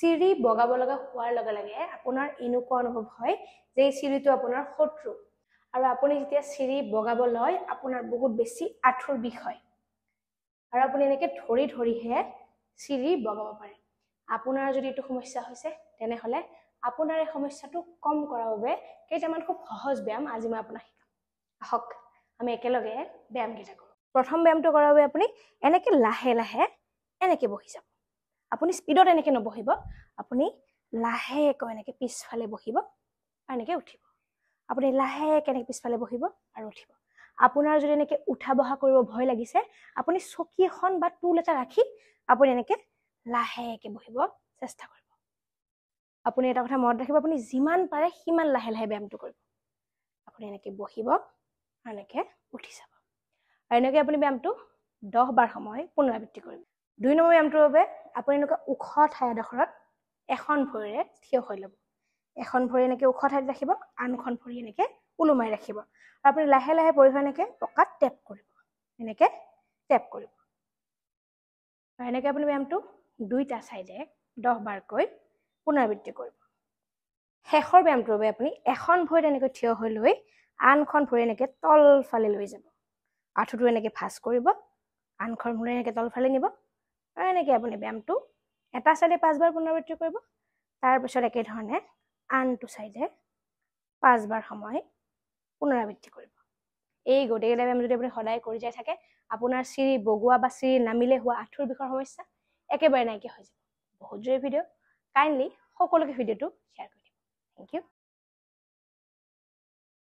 চিৰি বগাব লগা হোৱাৰ লগে লগে আপোনাৰ এনেকুৱা অনুভৱ হয় যে এই চিৰিটো আপোনাৰ শত্ৰু আৰু আপুনি যেতিয়া চিৰি বগাব লয় আপোনাৰ বহুত বেছি আঁঠুৰ বিষ হয় আৰু আপুনি এনেকৈ ধৰি ধৰিহে চিৰি বগাব পাৰে আপোনাৰ যদি এইটো সমস্যা হৈছে তেনেহলে আপোনাৰ এই সমস্যাটো কম কৰাৰ বাবে কেইটামান খুব সহজ ব্যায়াম আজি মই আপোনাক শিকাম আহক আমি একেলগে ব্যায়াম কেইটা কৰোঁ প্ৰথম ব্যায়ামটো কৰাৰ বাবে আপুনি এনেকৈ লাহে লাহে এনেকৈ বহি যাব আপুনি স্পিডত এনেকৈ নবহিব আপুনি লাহেকৈ এনেকৈ পিছফালে বহিব আৰু এনেকৈ উঠিব আপুনি লাহেকৈ এনেকৈ পিছফালে বহিব আৰু উঠিব আপোনাৰ যদি এনেকৈ উঠা বহা কৰিব ভয় লাগিছে আপুনি চকী এখন বা টুল এটা ৰাখি আপুনি এনেকৈ লাহেকৈ বহিব চেষ্টা কৰিব আপুনি এটা কথা মনত ৰাখিব আপুনি যিমান পাৰে সিমান লাহে লাহে ব্যায়ামটো কৰিব আপুনি এনেকৈ বহিব আৰু এনেকৈ উঠি যাব আৰু এনেকৈ আপুনি ব্যায়ামটো 10 বাৰ সময় পুনৰাবৃত্তি কৰিব 2 নম্বৰ ব্যায়ামটোৰ বাবে আপুনি এনেকুৱা ওখ ঠাই এডোখৰত এখন ভৰিৰে থিয় হৈ ল'ব এখন ভৰি এনেকৈ ওখ ঠাইত ৰাখিব আনখন ভৰি এনেকৈ ওলোমাই ৰাখিব আৰু আপুনি লাহে লাহে ভৰিখন এনেকৈ পকাত টেপ কৰিব এনেকৈ টেপ কৰিব আৰু এনেকৈ আপুনি ব্যায়ামটো দুইটা চাইডে 10 বাৰকৈ পুনৰাবৃত্তি কৰিব শেষৰ ব্যায়ামটোৰ বাবে আপুনি এখন ভৰিত এনেকৈ থিয় হৈ লৈ আনখন ভৰি এনেকৈ তলফালে লৈ যাব আঁঠুটো এনেকৈ ভাঁজ কৰিব আনখন ভৰি এনেকৈ তলফালে নিব আৰু এনেকৈ আপুনি ব্যায়ামটো এটা চাইডে 5 বাৰ পুনৰাবৃত্তি কৰিব তাৰপিছত একেধৰণে আনটো চাইডে 5 বাৰ সময় পুনৰাবৃত্তি কৰিব এই গোটেইকেইটা ব্যায়াম যদি আপুনি সদায় কৰি যাই থাকে আপোনাৰ চিৰি বগোৱা বা চিৰি নামিলে হোৱা আঁঠুৰ বিষৰ সমস্যা একেবাৰে নাইকিয়া হৈ যাব বহুত জৰুৰী ভিডিঅ' কাইণ্ডলি সকলোকে ভিডিঅ'টো শ্বেয়াৰ কৰি দিব থেংক ইউ